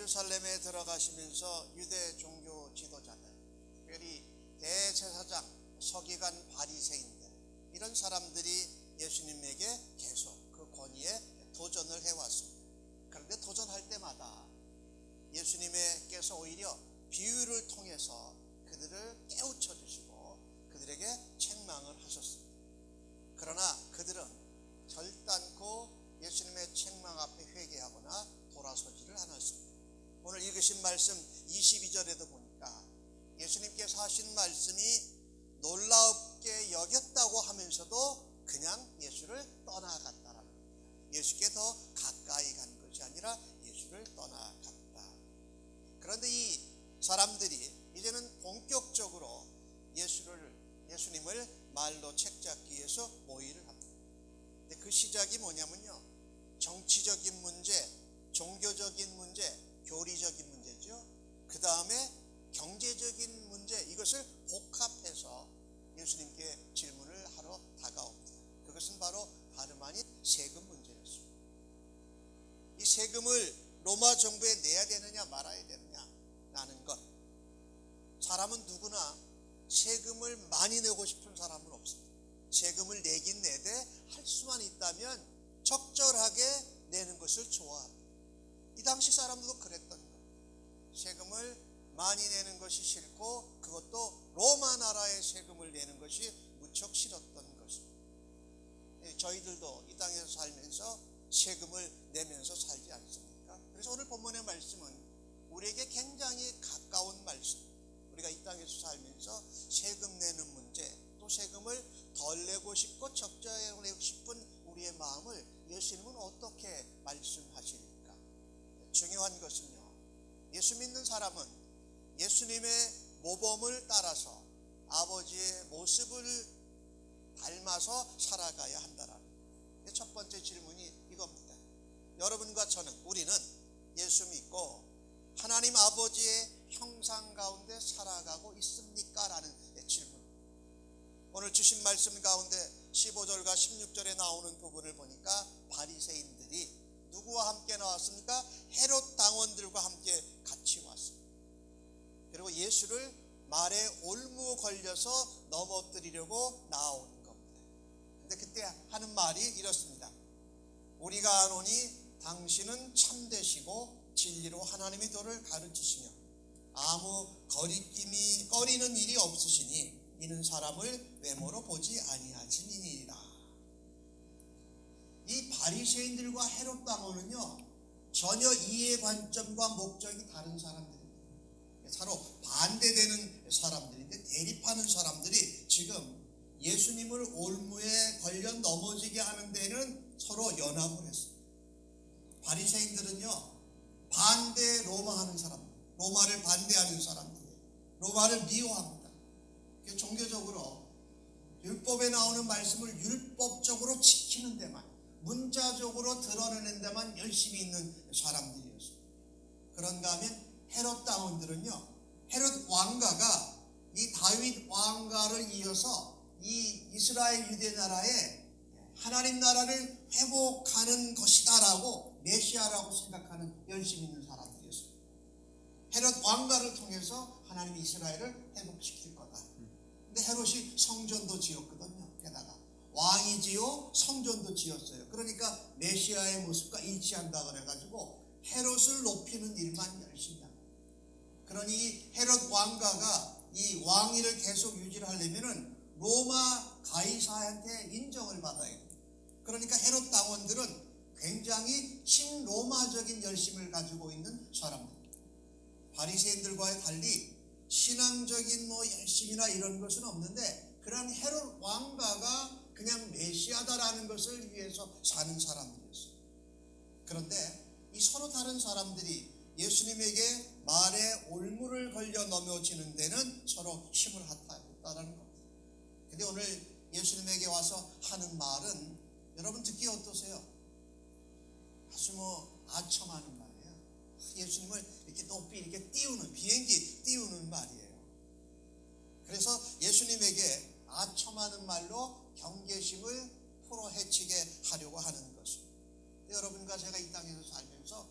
예루살렘에 들어가시면서 유대 종교 지도자들, 특별히 대제사장, 서기관, 바리새인들, 이런 사람들이 예수님에게 계속 그 권위에 도전을 해왔습니다. 그런데 도전할 때마다 예수님께서 오히려 비유를 통해서 그들을 깨우쳐 주시고 그들에게 책망을 하셨습니다. 그러나 그들은 결단코 예수님의 책망 앞에 회개하거나 돌아서지를 않았습니다. 오늘 읽으신 말씀 22절에도 보니까 예수님께서 하신 말씀이 놀랍게 여겼다고 하면서도 그냥 예수를 떠나갔다라는 겁니다. 예수께 더 가까이 간 것이 아니라 예수를 떠나갔다. 그런데 이 사람들이 이제는 본격적으로 예수님을 말로 책잡기 위해서 모의를 합니다. 근데 그 시작이 뭐냐면요, 정치적인 문제, 종교적인 문제, 교리적인 문제죠. 그 다음에 경제적인 문제, 이것을 복합해서 예수님께 질문을 하러 다가옵니다. 그것은 바로 다름 아닌 세금 문제였습니다. 이 세금을 로마 정부에 내야 되느냐 말아야 되느냐라는 것, 사람은 누구나 세금을 많이 내고 싶은 사람은 없습니다. 세금을 내긴 내되 할 수만 있다면 적절하게 내는 것을 좋아합니다. 이 당시 사람들도 그랬던 거예요. 세금을 많이 내는 것이 싫고 그것도 로마 나라의 세금을 내는 것이 무척 싫었던 것입니다. 저희들도 이 땅에서 살면서 세금을 내면서 살지 않습니까? 그래서 오늘 본문의 말씀은 우리에게 굉장히 가까운 말씀, 우리가 이 땅에서 살면서 세금 내는 문제, 또 세금을 덜 내고 싶고 적절하게 내고 싶은 우리의 마음을 예수님은 어떻게 말씀하실까? 중요한 것은요, 예수 믿는 사람은 예수님의 모범을 따라서 아버지의 모습을 닮아서 살아가야 한다라는 거예요. 첫 번째 질문이 이겁니다. 여러분과 저는, 우리는 예수 믿고 하나님 아버지의 형상 가운데 살아가고 있습니까? 라는 질문. 오늘 주신 말씀 가운데 15절과 16절에 나오는 부분을 보니까 바리새인들이 누구와 함께 나왔습니까? 헤롯 당원들과 함께 같이 왔습니다. 그리고 예수를 말에 올무 걸려서 넘어뜨리려고 나오는 겁니다. 근데 그때 하는 말이 이렇습니다. 우리가 아노니 당신은 참되시고 진리로 하나님의 도를 가르치시며 아무 꺼리는 일이 없으시니 이는 사람을 외모로 보지 아니하시니이다. 이 바리새인들과 헤롯 당원은요, 전혀 이해 관점과 목적이 다른 사람들입니다. 서로 반대되는 사람들인데, 대립하는 사람들이 지금 예수님을 올무에 걸려 넘어지게 하는 데는 서로 연합을 했습니다. 바리새인들은요, 반대 로마하는 사람들, 로마를 반대하는 사람들이에요. 로마를 미워합니다. 종교적으로 율법에 나오는 말씀을 율법적으로 지키는 데만, 문자적으로 드러내는 데만 열심히 있는 사람들이었습니다. 그런가 하면 헤롯 당원들은요, 헤롯 왕가가 이 다윗 왕가를 이어서 이 이스라엘 유대 나라에 하나님 나라를 회복하는 것이다라고, 메시아라고 생각하는 열심히 있는 사람들이었습니다. 헤롯 왕가를 통해서 하나님이 이스라엘을 회복시킬 거다. 근데 헤롯이 성전도 지었거든요. 게다가 왕이지요 성전도 지었어요. 그러니까 메시아의 모습과 일치한다 그래가지고 헤롯을 높이는 일만 열심히 합니다. 그러니 헤롯 왕가가 이 왕위를 계속 유지를 하려면은 로마 가이사한테 인정을 받아야 됩니다. 그러니까 헤롯 당원들은 굉장히 친로마적인 열심을 가지고 있는 사람들. 바리새인들과의 달리 신앙적인 열심이나 이런 것은 없는데, 그런 헤롯 왕가가 그냥 메시아다라는 것을 위해서 사는 사람들이었어요. 그런데 이 서로 다른 사람들이 예수님에게 말에 올무를 걸려 넘어지는 데는 서로 힘을 합했다는 겁니다. 근데 오늘 예수님에게 와서 하는 말은 여러분 듣기 어떠세요? 아주 아첨하는 말이에요. 예수님을 이렇게 높이 이렇게 띄우는, 비행기 띄우는 말이에요. 그래서 예수님에게 아첨하는 말로 경계심을 풀어헤치게 하려고 하는 것입니다. 여러분과 제가 이 땅에서 살면서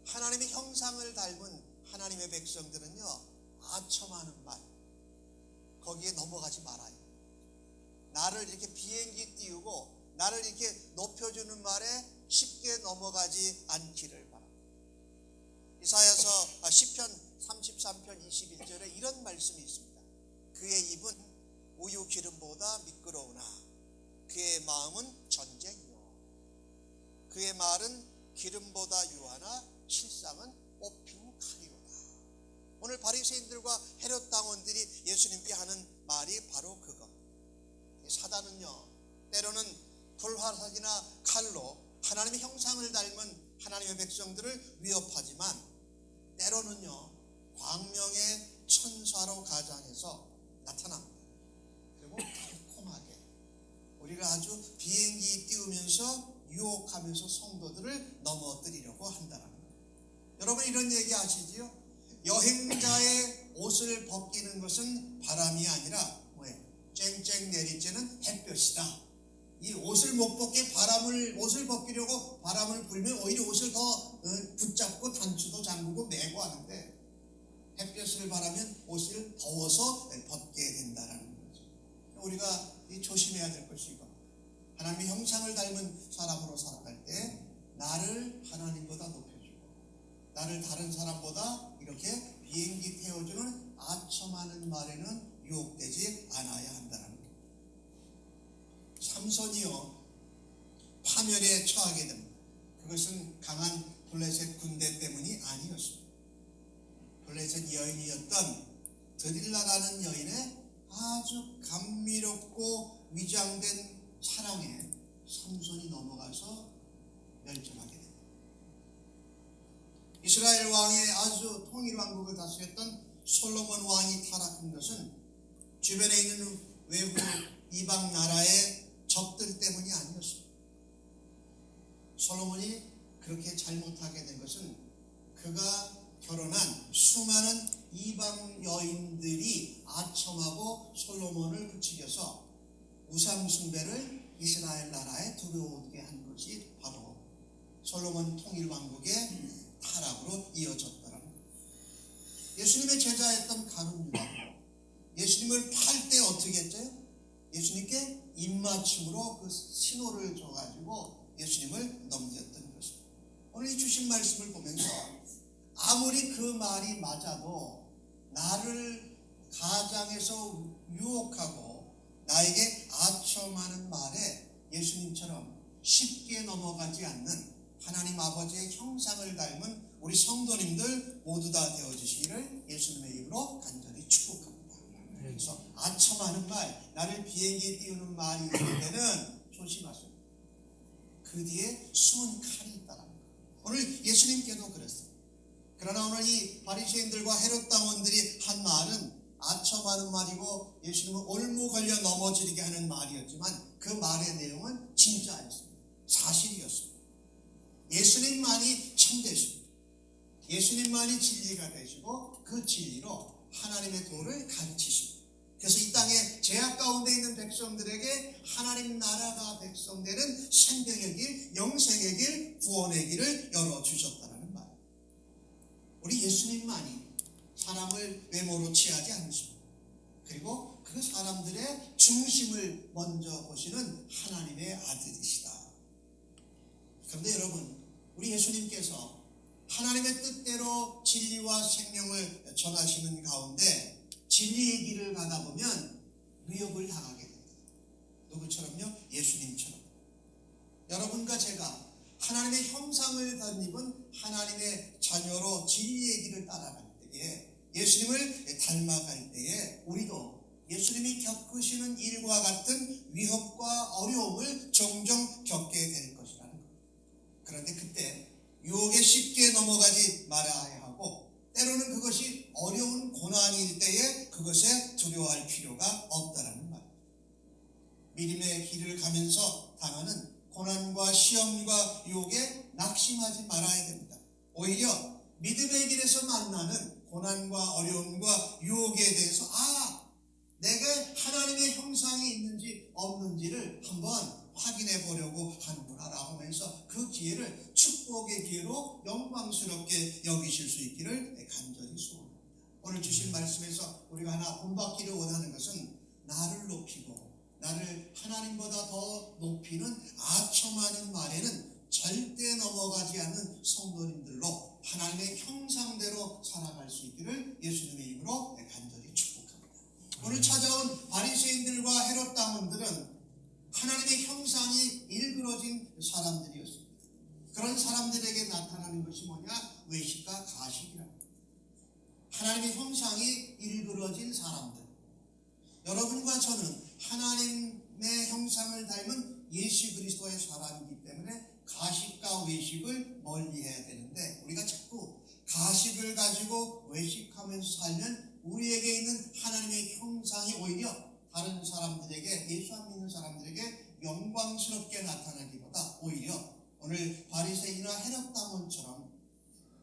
하나님의 형상을 닮은 하나님의 백성들은요, 아첨하는 말, 거기에 넘어가지 말아요. 나를 이렇게 비행기 띄우고 나를 이렇게 높여주는 말에 쉽게 넘어가지 않기를 바랍니다. 이사야서 시편 33편 21절에 이런 말씀이 있습니다. 그의 입은 우유 기름보다 미끄러우나 그의 마음은 전쟁이요, 그의 말은 기름보다 유하나 실상은 뽑힌 칼이로다. 오늘 바리새인들과 헤롯 당원들이 예수님께 하는 말이 바로 그것. 사단은요, 때로는 불화살이나 칼로 하나님의 형상을 닮은 하나님의 백성들을 위협하지만 때로는요, 광명의 천사로 가장해서 나타납니다. 그리고 달콤하게 우리를 아주 비행기 띄우면서 유혹하면서 성도들을 넘어뜨리려고 한다는 거예요. 여러분, 이런 얘기 아시지요? 여행자의 옷을 벗기는 것은 바람이 아니라 뭐예요? 쨍쨍 내리쬐는 햇볕이다. 이 옷을 못 벗게 옷을 벗기려고 바람을 불면 오히려 옷을 더 붙잡고 단추도 잠그고 매고 하는데, 햇볕을 바라면 옷을 더워서 벗게 된다는 거죠. 우리가 조심해야 될 것이 이겁니다. 하나님의 형상을 닮은 사람으로 살아갈 때 나를 하나님보다 높여주고 나를 다른 사람보다 이렇게 비행기 태워주는 아첨하는 말에는 유혹되지 않아야 한다는 거예요. 삼손이요, 파멸에 처하게 됩니다. 그것은 강한 블레셋 군대 때문이 아니었습니다. 블레셋 여인이었던 드릴라라는 여인의 아주 감미롭고 위장된 사랑에 삼손이 넘어가서 멸절하게 됩니다. 이스라엘 왕의 아주 통일왕국을 다스렸던 솔로몬 왕이 타락한 것은 주변에 있는 외국 이방 나라의 적들 때문이 아니었습니다. 솔로몬이 그렇게 잘못하게 된 것은 그가 결혼한 수많은 이방 여인들이 아첨하고 솔로몬을 부추겨서 우상 숭배를 이스라엘 나라에 들어오게 한 것이 바로 솔로몬 통일왕국의 타락으로 이어졌더라는 거예요. 예수님의 제자였던 가룟 유다도 예수님을 팔 때 어떻게 했죠? 예수님께 입맞춤으로 그 신호를 줘가지고 예수님을 넘겼던 것입니다. 오늘 이 주신 말씀을 보면서 아무리 그 말이 맞아도 나를 가장해서 유혹하고 나에게 아첨하는 말에 예수님처럼 쉽게 넘어가지 않는 하나님 아버지의 형상을 닮은 우리 성도님들 모두 다 되어주시기를 예수님의 이름으로 간절히 축복합니다. 그래서 아첨하는 말, 나를 비행기에 띄우는 말이 있을 때는 조심하세요. 그 뒤에 숨은 칼이 있다는 거예요. 오늘 예수님께도 그랬어요. 그러나 오늘 이 바리새인들과 헤롯 당원들이 한 말은 아첨하는 말이고 예수님은 올무 걸려 넘어지게 하는 말이었지만 그 말의 내용은 진짜였습니다. 사실이었습니다. 예수님만이 참되십니다. 예수님만이 진리가 되시고 그 진리로 하나님의 도를 가르치십니다. 그래서 이 땅에 죄악 가운데 있는 백성들에게 하나님 나라가 백성되는 생명의 길, 영생의 길, 구원의 길을 열어주셨다는 말. 우리 예수님만이 사람을 외모로 취하지 않으십니다. 그리고 그 사람들의 중심을 먼저 보시는 하나님의 아들이시다. 그런데 여러분, 우리 예수님께서 하나님의 뜻대로 진리와 생명을 전하시는 가운데 진리의 길을 가다 보면 위협을 당하게 됩니다. 누구처럼요? 예수님처럼. 여러분과 제가 하나님의 형상을 덧입은 하나님의 자녀로 진리의 길을 따라갈 때에, 예수님을 닮아갈 때에 우리도 예수님이 겪으시는 일과 같은 위협과 어려움을 종종 겪게 될 것이라는 겁니다. 그런데 그때 유혹에 쉽게 넘어가지 말아야 하고, 때로는 그것이 어려운 고난일 때에 그것에 두려워할 필요가 없다는 말. 믿음의 길을 가면서 당하는 고난과 시험과 유혹에 낙심하지 말아야 됩니다. 오히려 믿음의 길에서 만나는 고난과 어려움과 유혹에 대해서 내게 하나님의 형상이 있는지 없는지를 한번 확인해 보려고 하는구나라고 하면서 그 기회를 축복의 기회로 영광스럽게 여기실 수 있기를 간절히 소원합니다. 오늘 주신 말씀에서 우리가 하나 본받기를 원하는 것은 나를 높이고 나를 하나님보다 더 높이는 아첨하는 말에는 절대 넘어가지 않는 성도님들로 하나님의 형상대로 살아갈 수 있기를 예수님의 이름으로 간절히 축복합니다. 오늘 찾아온 바리새인들과 헤롯 당원들은 하나님의 형상이 일그러진 사람들이었습니다. 그런 사람들에게 나타나는 것이 뭐냐? 외식과 가식이랍니다. 하나님의 형상이 일그러진 사람들. 여러분과 저는 하나님의 형상을 닮은 예수 그리스도의 사람이기 때문에 가식과 외식을 멀리해야 되는데 우리가 자꾸 가식을 가지고 외식하면서 살면 우리에게 있는 하나님의 형상이 오히려 다른 사람들에게, 예수 안 믿는 사람들에게 영광스럽게 나타나기보다 오히려 오늘 바리새인이나 헤롯 당원처럼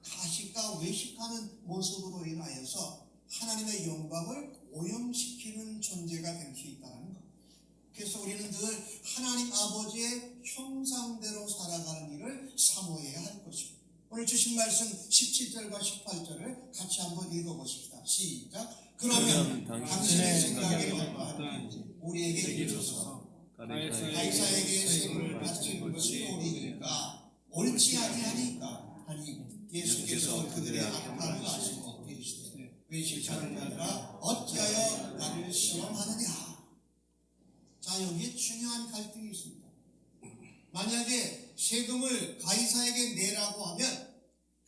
가식과 외식하는 모습으로 인하여서 하나님의 영광을 오염시키는 존재가 될 수 있다는 것. 그래서 우리는 늘 하나님 아버지의 형상대로 살아가는 일을 사모해야 할 것입니다. 오늘 주신 말씀 17절과 18절을 같이 한번 읽어보십시다. 시작. 그러면 당신의 생각에 어떠한지 우리에게 이르소서. 가이사에게 세금을 바치는 것이 옳으니까 옳지 아니하니까 하니 예수께서 그들의 악함을 아시고 계시되 외식하는 자들아 어찌하여 나를 시험하느냐. 자, 여기에 중요한 갈등이 있습니다. 만약에 세금을 가이사에게 내라고 하면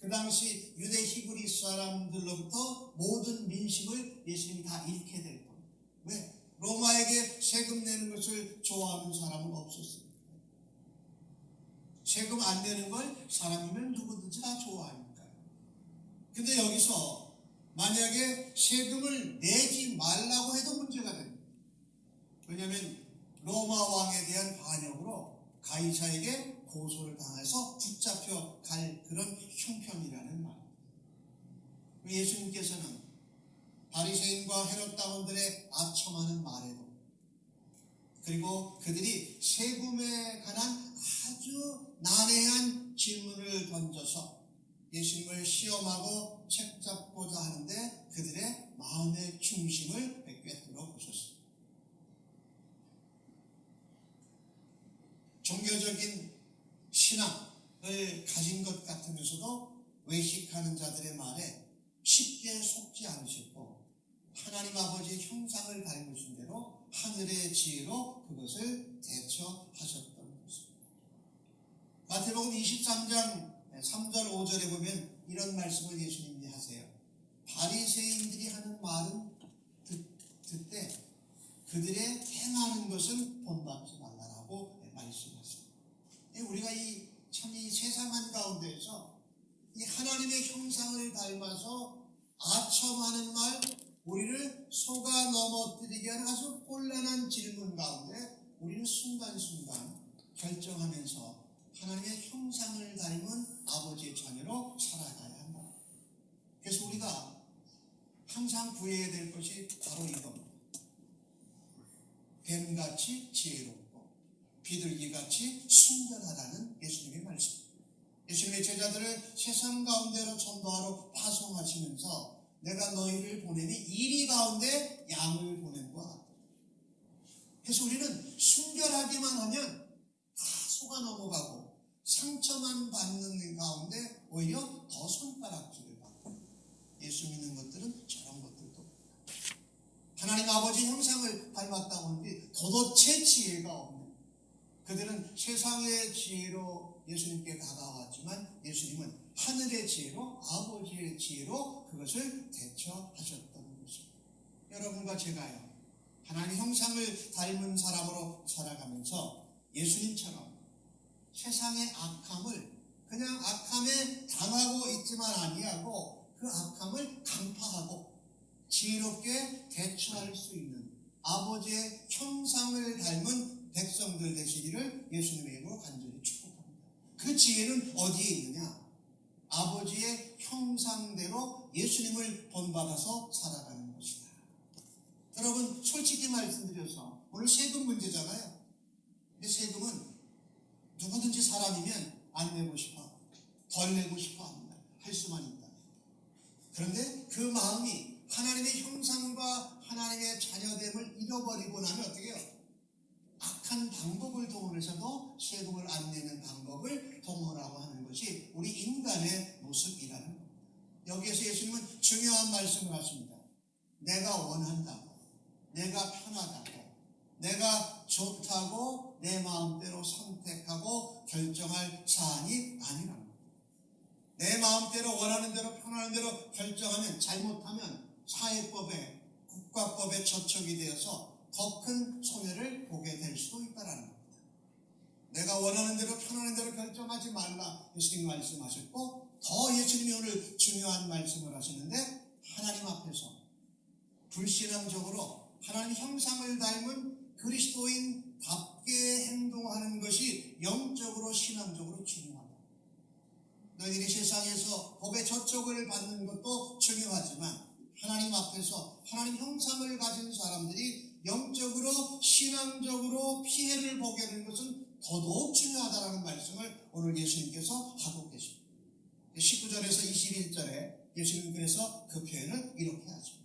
그 당시 유대 히브리 사람들로부터 모든 민심을 예수님이 다 잃게 될 겁니다. 왜? 로마에게 세금 내는 것을 좋아하는 사람은 없었습니다. 세금 안 내는 걸 사람이면 누구든지 다 좋아하니까요. 근데 여기서 만약에 세금을 내지 말라고 해도 문제가 됩니다. 왜냐하면 로마 왕에 대한 반역으로 가이사에게 고소를 당해서 붙잡혀 갈 그런 형편이라는 말. 예수님께서는 바리새인과 헤롯 당원들의 아첨하는 말에도 그리고 그들이 세금에 관한 아주 난해한 질문을 던져서 예수님을 시험하고 책잡고자 하는데 그들의 마음의 중심을 꿰뚫어 보셨습니다. 종교적인 신앙을 가진 것 같으면서도 외식하는 자들의 말에 쉽게 속지 않으셨고 하나님 아버지의 형상을 닮으신 대로 하늘의 지혜로 그것을 대처하셨던 것입니다. 마태복음 23장 3절 5절에 보면 이런 말씀을 예수님이 하세요. 바리새인들이 하는 말은 듣되 그들의 행하는 것은 본받지 말라라고 말씀하세요. 우리가 이 세상 한가운데에서 이 하나님의 형상을 닮아서 아첨하는 말, 우리를 속아 넘어뜨리게 하는 아주 곤란한 질문 가운데 우리는 순간순간 결정하면서 하나님의 형상을 닮은 아버지의 자녀로 살아가야 한다. 그래서 우리가 항상 구해야 될 것이 바로 이겁니다. 뱀같이 지혜롭고 비둘기같이 순결하다는 예수님의 말씀. 예수님의 제자들을 세상 가운데로 전도하러 파송하시면서 내가 너희를 보내니 이리 가운데 양을 보낸 것 같다. 그래서 우리는 순결하기만 하면 다 속아 넘어가고 상처만 받는 가운데 오히려 더 손가락질을 받고 예수 믿는 것들은 저런 것들도 하나님 아버지 형상을 닮았다고 하는데 도대체 지혜가 없는 그들은 세상의 지혜로 예수님께 다가왔지만 예수님은 하늘의 지혜로 아버지의 지혜로 그것을 대처하셨던 것입니다. 여러분과 제가요 하나님 형상을 닮은 사람으로 살아가면서 예수님처럼 세상의 악함을 그냥 악함에 당하고 있지만 아니하고 그 악함을 강파하고 지혜롭게 대처할 수 있는 아버지의 형상을 닮은 백성들 되시기를 예수님의 이름으로 간절히 축복합니다. 그 지혜는 어디에 있느냐? 아버지의 형상대로 예수님을 본받아서 살아가는 것이다. 여러분 솔직히 말씀드려서 오늘 세금 문제잖아요. 세금은 누구든지 사람이면 안 내고 싶어, 덜 내고 싶어 합니다. 할 수만 있다. 그런데 그 마음이 하나님의 형상과 하나님의 자녀됨을 잃어버리고 나면 어떻게 해요? 악한 방법을 동원해서도 세금을 안 내는 방법을 동원하고 하는 것이 우리 인간의 모습이라는 겁니다. 여기에서 예수님은 중요한 말씀을 하십니다. 내가 원한다고, 내가 편하다고, 내가 좋다고 내 마음대로 선택하고 결정할 사안이 아니라는 겁니다. 내 마음대로 원하는 대로 편하는 대로 결정하면, 잘못하면 사회법에, 국가법에 저촉이 되어서 더 큰 손해를 보게 될 수도 있다는 겁니다. 내가 원하는 대로 편하는 대로 결정하지 말라 예수님 말씀하셨고, 더 예수님이 오늘 중요한 말씀을 하시는데, 하나님 앞에서 불신앙적으로 하나님 형상을 닮은 그리스도인답게 행동하는 것이 영적으로 신앙적으로 중요하다. 너희들이 세상에서 법의 저촉을 받는 것도 중요하지만 하나님 앞에서 하나님 형상을 가진 사람들이 영적으로 신앙적으로 피해를 보게 되는 것은 더더욱 중요하다는 말씀을 오늘 예수님께서 하고 계십니다. 19절에서 21절에 예수님 그래서 그 표현을 이렇게 하십니다.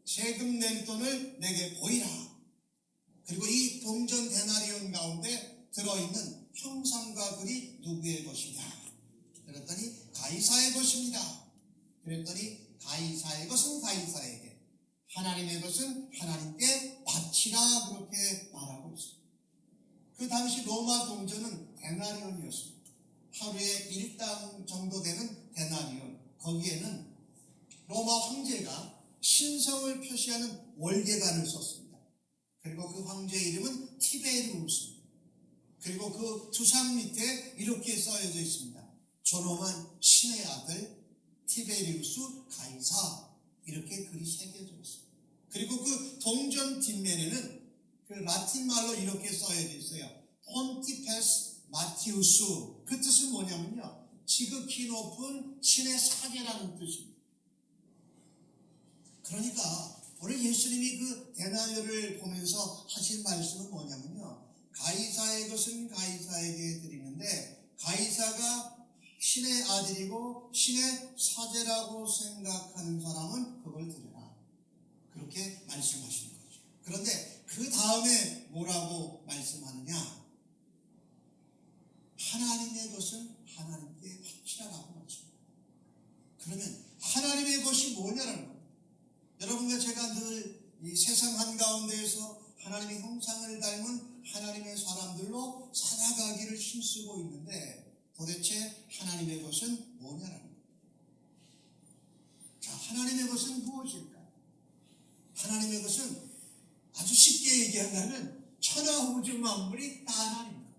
세금 낸 돈을 내게 보이라. 그리고 이 동전 데나리온 가운데 들어있는 형상과 글이 누구의 것이냐? 그랬더니 가이사의 것입니다. 그랬더니 가이사의 것은 가이사에게, 하나님의 것은 하나님께 바치라, 그렇게 말하고 있습니다. 그 당시 로마 동전은 데나리온이었습니다. 하루에 1당 정도 되는 데나리온. 거기에는 로마 황제가 신성을 표시하는 월계관을 썼습니다. 그리고 그 황제의 이름은 티베리우스입니다. 그리고 그 두상 밑에 이렇게 써여져 있습니다. 존엄한 신의 아들 티베리우스 가이사, 이렇게 글이 새겨져 있습니다. 그리고 그 동전 뒷면에는 그 라틴 말로 이렇게 써여져 있어요. 폰티페스 마티우스. 그 뜻은 뭐냐면요, 지극히 높은 신의 사제라는 뜻입니다. 그러니까 오늘 예수님이 그 데나리온을 보면서 하신 말씀은 뭐냐면요, 가이사의 것은 가이사에게 드리는데, 가이사가 신의 아들이고 신의 사제라고 생각하는 사람은 그걸 드려라, 그렇게 말씀하시는 거죠. 그런데 그 다음에 뭐라고 말씀하느냐? 하나님의 것은 하나님께 바치라라고 말씀합니다. 그러면 하나님의 것이 뭐냐라는 겁니다. 여러분과 제가 늘 이 세상 한가운데에서 하나님의 형상을 닮은 하나님의 사람들로 살아가기를 힘쓰고 있는데, 도대체 하나님의 것은 뭐냐라는 겁니다. 자, 하나님의 것은 무엇일까? 하나님의 것은 아주 쉽게 얘기한다면 천하우주 만물이 다 하나님입니다.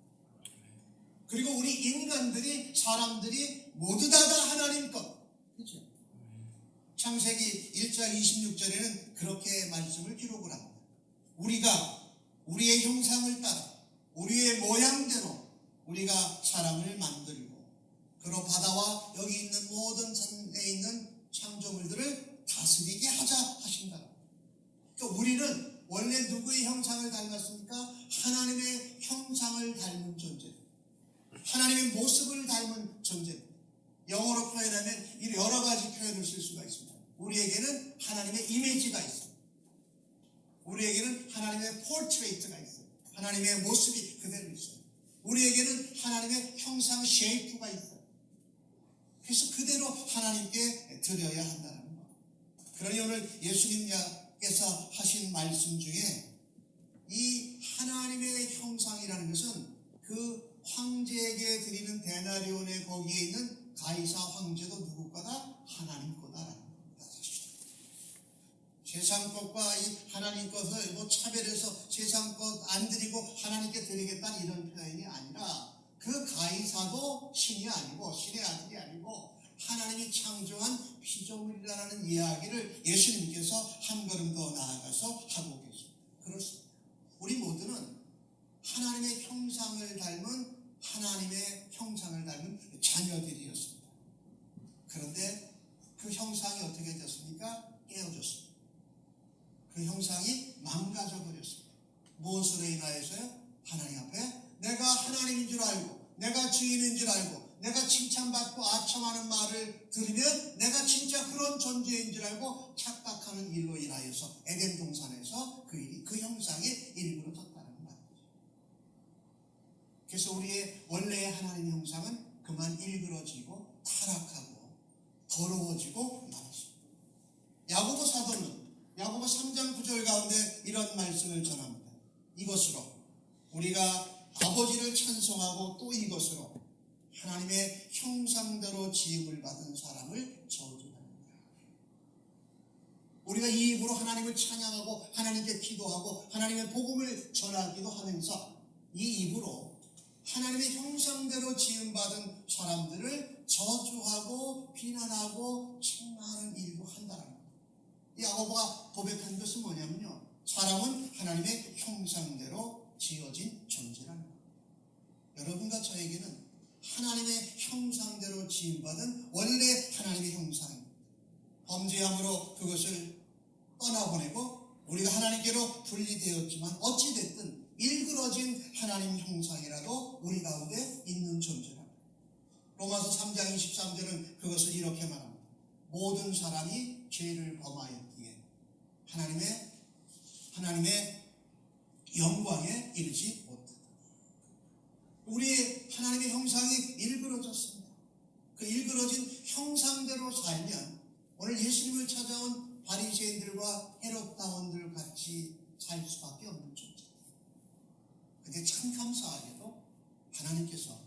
그리고 우리 인간들이, 사람들이 모두 다 하나님 것. 그렇죠? 창세기 1장 26절에는 그렇게 말씀을 기록을 합니다. 우리가 우리의 형상을 따라 우리의 모양대로 우리가 사람을 만들고, 그리고 바다와 여기 있는 모든 산에 있는 창조물들을 다스리게 하자 하신다. 그러니까 우리는 원래 누구의 형상을 닮았습니까? 하나님의 형상을 닮은 존재, 하나님의 모습을 닮은 존재. 영어로 표현하면 이 여러 가지 표현을 쓸 수가 있습니다. 우리에게는 하나님의 이미지가 있습니다. 우리에게는 하나님의 포트레이트가 있어요. 하나님의 모습이 그대로 있어요. 우리에게는 하나님의 형상 쉐이프가 있어요. 그래서 그대로 하나님께 드려야 한다는 것. 그러니 오늘 예수님께서 하신 말씀 중에 이 하나님의 형상이라는 것은 그 황제에게 드리는 데나리온의 거기에 있는 가이사 황제도 누구 거다? 하나님 거다라는 겁니다. 세상 것과 이 하나님 것을 차별해서 세상 것 안 드리고 하나님께 드리겠다, 이런 표현이 아니라, 그 가이사도 신이 아니고 신의 아들이 아니고 하나님이 창조한 피조물이라는 이야기를 예수님께서 한 걸음 더 나아가서 하고 계십니다. 그렇습니다. 우리 모두는 하나님의 형상을 닮은, 하나님의 형상을 닮은 자녀들이었습니다. 그런데 그 형상이 어떻게 됐습니까? 깨어졌습니다. 그 형상이 망가져 버렸습니다. 무엇으로 인하여서요? 하나님 앞에 내 하나님인 줄 알고 내가 주인인 줄 알고 내가 칭찬받고 아첨하는 말을 들으면 내가 진짜 그런 존재인 줄 알고 착각하는 일로 인하여서 에덴 동산에서 그 형상이 일그러졌다는 말이죠. 그래서 우리의 원래의 하나님의 형상은 그만 일그러지고 타락하고 더러워지고 말았습니다. 야고보 사도는 야고보 3장 9절 가운데 이런 말씀을 전합니다. 이것으로 우리가 아버지를 찬송하고 또 이것으로 하나님의 형상대로 지음을 받은 사람을 저주합니다. 우리가 이 입으로 하나님을 찬양하고 하나님께 기도하고 하나님의 복음을 전하기도 하면서 이 입으로 하나님의 형상대로 지음받은 사람들을 저주하고 비난하고 책망하는 일도 한다는 겁니다. 이 야고보가 고백한 것은 뭐냐면요, 사람은 하나님의 형상대로 지어진 존재라는 겁니다. 여러분과 저에게는 하나님의 형상대로 지음받은 원래 하나님의 형상입니다. 범죄함으로 그것을 떠나보내고 우리가 하나님께로 분리되었지만 어찌됐든 일그러진 하나님 형상이라도 우리 가운데 있는 존재랍니다. 로마서 3장 23절은 그것을 이렇게 말합니다. 모든 사람이 죄를 범하였기에 하나님의 영광에 이르지 못하다. 우리의 하나님의 형상이 일그러졌습니다. 그 일그러진 형상대로 살면 오늘 예수님을 찾아온 바리새인들과 헤롯다원들 같이 살 수밖에 없는 존재. 근데 참 감사하게도 하나님께서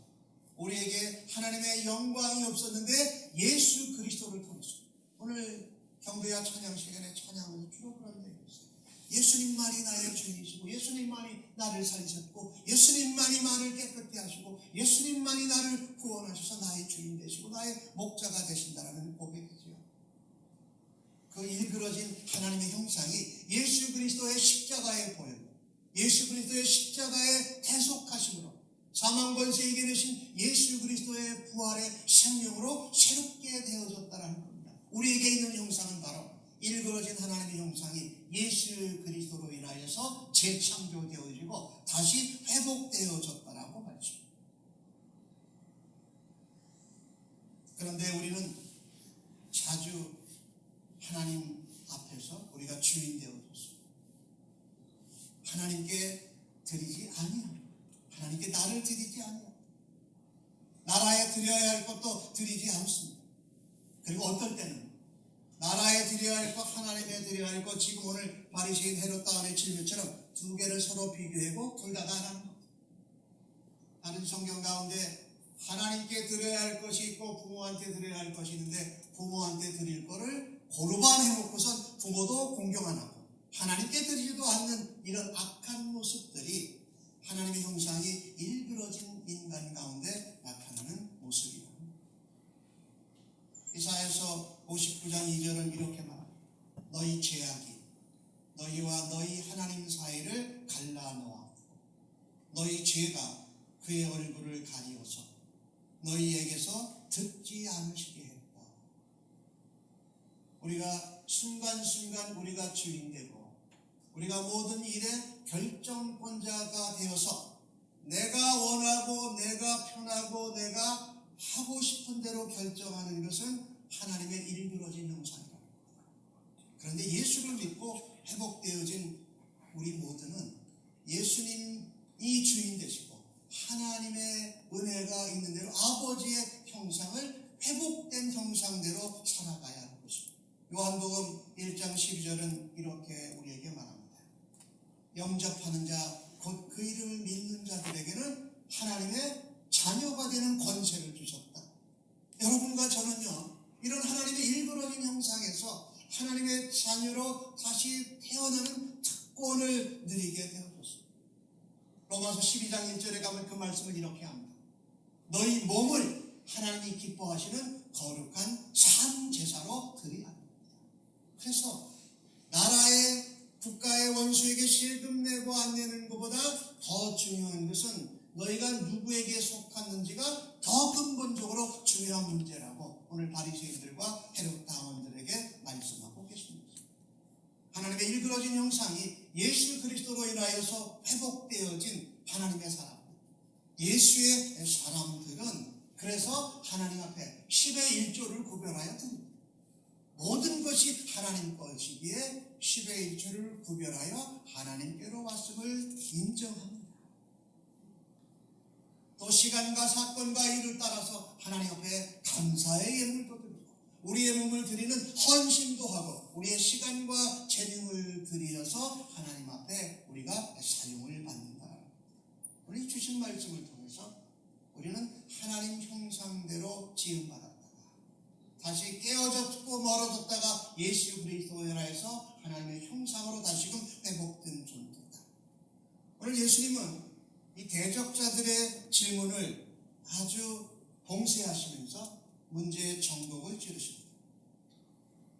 우리에게 하나님의 영광이 없었는데 예수 그리스도를 통해서 오늘 경배와 찬양 시간에 찬양을 주로 그런 얘기했어요. 예수님만이 나의 주인이시고 예수님만이 나를 살리셨고 예수님만이 나를 깨끗게 하시고 예수님만이 나를 구원하셔서 나의 주인 되시고 나의 목자가 되신다라는 고백이지요. 그 일그러진 하나님의 형상이 예수 그리스도의 십자가의 보혈, 예수 그리스도의 십자가의 대속하심으로 사망 권세 이겨내신 예수 그리스도의 부활의 생명으로 새롭게 되어졌다는 겁니다. 우리에게 있는 형상은 바로 일그러진 하나님의 형상이 예수 그리스도로 인하여서 재창조되어지고 다시 회복되어졌다라고 말이죠. 그런데 우리는 자주 하나님 앞에서 우리가 주인 되어졌습니다. 하나님께 드리지 아니합니다. 하나님께 나를 드리지 아니합니다. 나라에 드려야 할 것도 드리지 않습니다. 그리고 어떨 때는 나라에 드려야 할 것, 하나님에 드려야 할 것, 지금 오늘 바리새인 헤롯다원의 질문처럼 두 개를 서로 비교하고 둘 다 나라는 겁니다. 다른 성경 가운데 하나님께 드려야 할 것이 있고 부모한테 드려야 할 것이 있는데 부모한테 드릴 거를 고르반 해놓고선 부모도 공경 안 하고 하나님께 드리지도 않는 이런 악한 모습들이 하나님의 형상이 일그러진 인간 가운데 나타나는 모습이다. 이사야서 59장 2절은 이렇게 말합니다. 너희 죄악이 너희와 너희 하나님 사이를 갈라놓았고 너희 죄가 그의 얼굴을 가리워서 너희에게서 듣지 않으시게 했다. 우리가 순간순간 우리가 주인되고 우리가 모든 일의 결정권자가 되어서 내가 원하고 내가 편하고 내가 하고 싶은 대로 결정하는 것은 하나님의 일그러진 형상이다. 그런데 예수를 믿고 회복되어진 우리 모두는 예수님이 주인 되시고 하나님의 은혜가 있는 대로 아버지의 형상을 회복된 형상대로 살아가야 하는 것입니다. 요한복음 1장 12절은 이렇게 우리에게 말합니다. 영접하는 자, 곧 그 이름을 믿는 자들에게는 하나님의 자녀가 되는 권세를 주셨다. 여러분과 저는요, 이런 하나님의 일그러진 형상에서 하나님의 자녀로 다시 태어나는 특권을 누리게 되어졌습니다. 로마서 12장 1절에 가면 그 말씀을 이렇게 합니다. 너희 몸을 하나님이 기뻐하시는 거룩한 산 제사로 드려야 합니다. 그래서 나라의 국가의 원수에게 세금 내고 안 내는 것보다 더 중요한 것은 너희가 누구에게 속았는지가 더 근본적으로 중요한 문제라고 오늘 바리새인들과 헤롯다원들에게 말씀하고 계십니다. 하나님의 일그러진 형상이 예수 그리스도로 인하여서 회복되어진 하나님의 사람, 예수의 사람들은 그래서 하나님 앞에 10의 1조를 구별하여 듭니다. 모든 것이 하나님 것이기에 10의 1조를 구별하여 하나님께로 왔음을 인정합니다. 또 시간과 사건과 일을 따라서 하나님 앞에 감사의 예물도 드리고 우리의 몸을 드리는 헌신도 하고 우리의 시간과 재능을 드려서 하나님 앞에 우리가 사용을 받는다. 우리 주신 말씀을 통해서 우리는 하나님 형상대로 지음받았다가 다시 깨어졌고 멀어졌다가 예수 그리스도로 인하여서 하나님의 형상으로 다시금 회복된 존재다. 오늘 예수님은 이 대적자들의 질문을 아주 봉쇄하시면서 문제의 정곡을 지으십니다.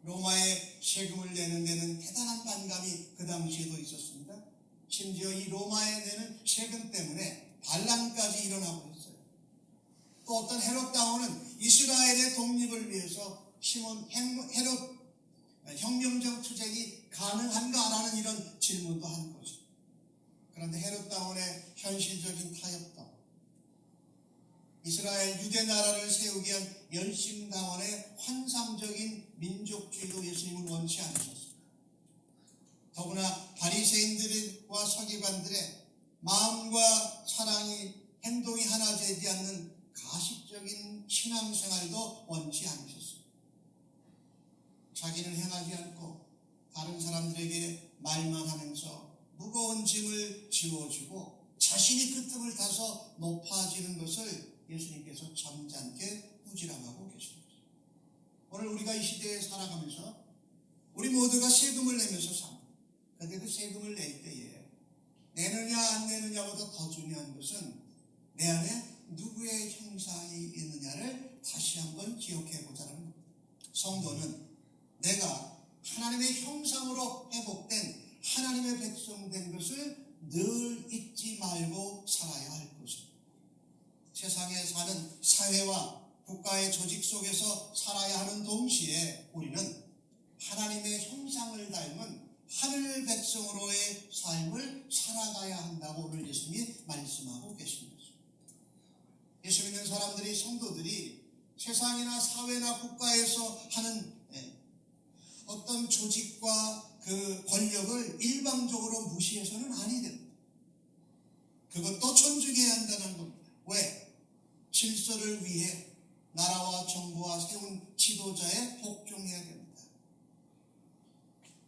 로마에 세금을 내는 데는 대단한 반감이 그 당시에도 있었습니다. 심지어 이 로마에 내는 세금 때문에 반란까지 일어나고 있어요. 또 어떤 헤롯 왕은 이스라엘의 독립을 위해서 헤롯 혁명적 투쟁이 가능한가라는 이런 질문도 한 것입니다. 그런데 헤롯 왕의 현실적인 타협도 이스라엘 유대 나라를 세우기 위한 열심당원의 환상적인 민족주의도 예수님은 원치 않으셨습니다. 더구나 바리새인들과 서기관들의 마음과 사랑이 행동이 하나 되지 않는 가식적인 신앙생활도 원치 않으셨습니다. 자기는 행하지 않고 다른 사람들에게 말만 하면서 무거운 짐을 지워주고 자신이 그 틈을 타서 높아지는 것을 예수님께서 점잖게 꾸지람하고 계십니다. 오늘 우리가 이 시대에 살아가면서 우리 모두가 세금을 내면서 삽니다. 그런데 그 세금을 낼 때에 내느냐 안 내느냐보다 더 중요한 것은 내 안에 누구의 형상이 있느냐를 다시 한번 기억해 보자는 겁니다. 성도는 내가 하나님의 형상으로 회복된 하나님의 백성 된 것을 늘 잊지 말고 살아야 할 것입니다. 세상에 사는 사회와 국가의 조직 속에서 살아야 하는 동시에 우리는 하나님의 형상을 닮은 하늘 백성으로의 삶을 살아가야 한다고 오늘 예수님이 말씀하고 계십니다. 예수 믿는 사람들이 성도들이 세상이나 사회나 국가에서 하는 어떤 조직과 그 권력을 일방적으로 무시해서는 아니 됩니다. 그것도 존중해야 한다는 겁니다. 왜? 질서를 위해 나라와 정부와 세운 지도자에 복종해야 됩니다.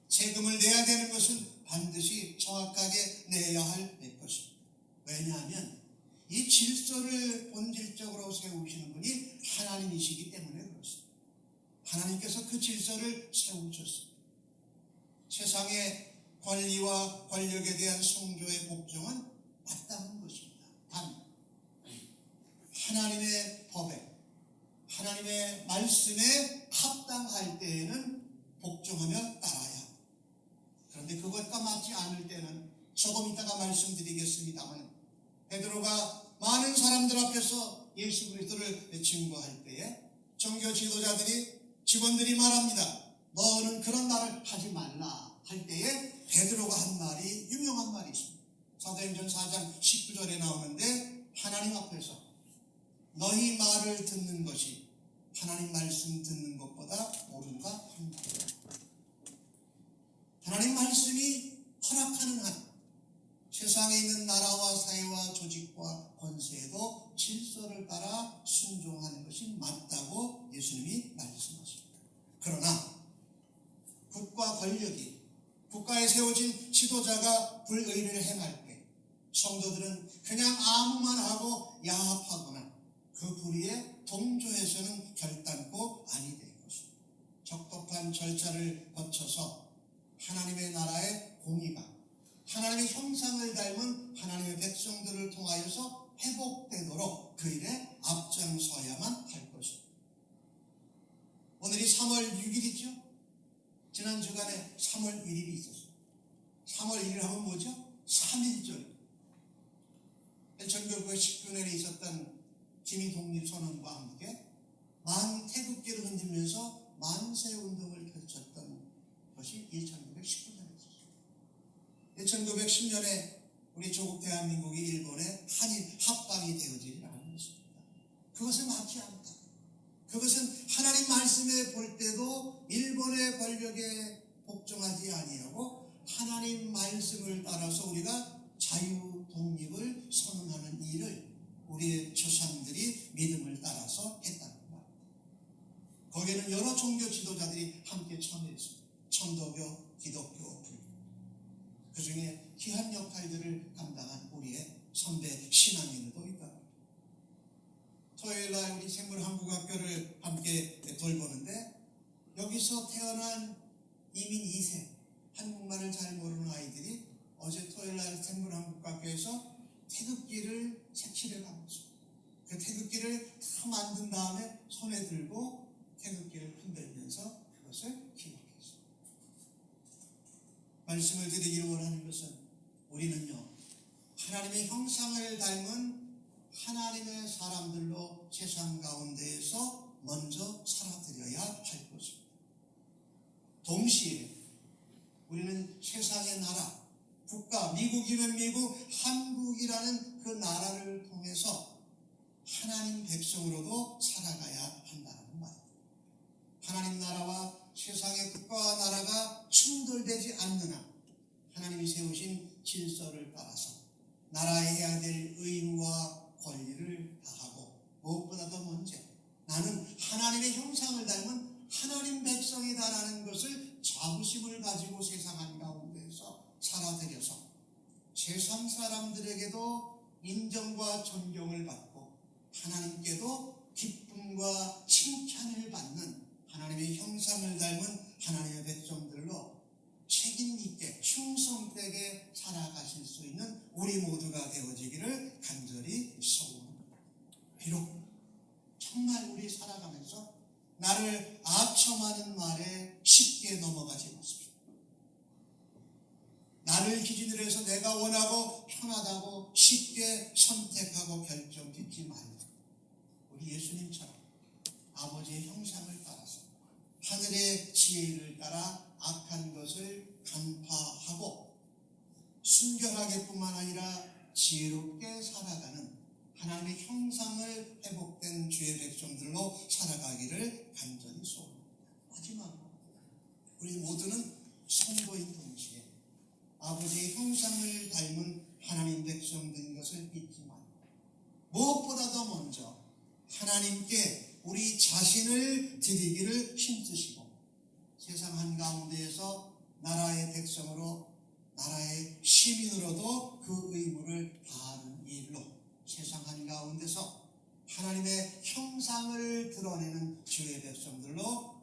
세금을 내야 되는 것은 반드시 정확하게 내야 할 것입니다. 왜냐하면 이 질서를 본질적으로 세우시는 분이 하나님이시기 때문에 그렇습니다. 하나님께서 그 질서를 세우셨습니다. 세상의 권리와 권력에 대한 성조의 복종은 마땅한 것입니다. 단 하나님의 법에 하나님의 말씀에 합당할 때에는 복종하며 따라야 합니다. 그런데 그것과 맞지 않을 때는 조금 이따가 말씀드리겠습니다만 베드로가 많은 사람들 앞에서 예수 그리스도를 증거할 때에 종교 지도자들이 직원들이 말합니다. 너는 그런 말을 하지 말라 할 때에 베드로가 한 말이 유명한 말이 있습니다. 사도행전 4장 19절에 나오는데 하나님 앞에서 너희 말을 듣는 것이 하나님 말씀 듣는 것보다 옳은가 한다. 하나님 말씀이 허락하는 한 세상에 있는 나라와 사회와 조직과 권세에도 질서를 따라 순종하는 것이 맞다고 예수님이 말씀하십니다. 그러나 국가 권력이 국가에 세워진 지도자가 불의를 행할 때 성도들은 그냥 아무만 하고 야합하거나 그 불의에 동조해서는 결단코 아니 될 것입니다. 적법한 절차를 거쳐서 하나님의 나라의 공의가 하나님의 형상을 닮은 하나님의 백성들을 통하여서 회복되도록 그 일에 앞장서야만 할 것입니다. 오늘이 3월 6일이죠. 지난 주간에 3월 1일이 있었어요. 3월 1일 하면 뭐죠? 3.1절. 1919년에 있었던 기미독립선언과 함께 태극기를 흔들면서 만세운동을 펼쳤던 것이 1919년에 있었어요. 1910년에 우리 조국 대한민국이 일본의 한일 합방이 세상이 되어지지 않은 것입니다. 그것은 맞지 않다. 그것은 하나님 말씀에 볼 때도 일본의 권력에 복종하지 아니하고 하나님 말씀을 따라서 우리가 자유 독립을 선언하는 일을 우리의 조상들이 믿음을 따라서 했다는 것. 거기에는 여러 종교 지도자들이 함께 참여했습니다. 천도교, 기독교, 불교. 그 중에 귀한 역할들을 감당한 우리의 선배 신앙인들도 있다. 토요일날 우리 생물한국학교를 함께 돌보는데 여기서 태어난 이민 2세 한국말을 잘 모르는 아이들이 어제 토요일날 생물한국학교에서 태극기를 색칠해 가면서 그 태극기를 다 만든 다음에 손에 들고 태극기를 흔들면서 그것을 기록했어요. 말씀을 드리기를 원하는 것은 우리는요, 하나님의 형상을 닮은 하나님의 사람들로 세상 가운데에서 먼저 살아드려야 할 것입니다. 동시에 우리는 세상의 나라, 국가, 미국이면 미국, 한국이라는 그 나라를 통해서 하나님 백성으로도 살아가야 한다는 말. 하나님 나라와 세상의 국가와 나라가 충돌되지 않는 한 하나님이 세우신 질서를 따라서 나라에 해야 될 의무와 권리를 다하고 무엇보다도 먼저 나는 하나님의 형상을 닮은 하나님 백성이다라는 것을 자부심을 가지고 세상 한가운데에서 살아들여서 세상 사람들에게도 인정과 존경을 받고 하나님께도 기쁨과 칭찬을 받는 하나님의 형상을 닮은 하나님의 백성들로 책임있게 충성되게 살아가실 수 있는 우리 모두가 되어지기를 간절히 소원합니다. 비록 정말 우리 살아가면서 나를 아첨하는 말에 쉽게 넘어가지 마십시오. 나를 기준으로 해서 내가 원하고 편하다고 쉽게 선택하고 결정짓지 말고 우리 예수님처럼 아버지의 형상을 따라서 하늘의 지혜를 따라 악한 것을 간파하고 순결하게 뿐만 아니라 지혜롭게 살아가는 하나님의 형상을 회복된 주의 백성들로 살아가기를 간절히 소원합니다. 마지막으로 우리 모두는 성도인 동시에 아버지의 형상을 닮은 하나님 백성들인 것을 믿지만 무엇보다도 먼저 하나님께 우리 자신을 드리기를 힘쓰시고 세상 한가운데에서 나라의 백성으로 나라의 시민으로도 그 의무를 다하는 일로 세상 한가운데서 하나님의 형상을 드러내는 주의 백성들로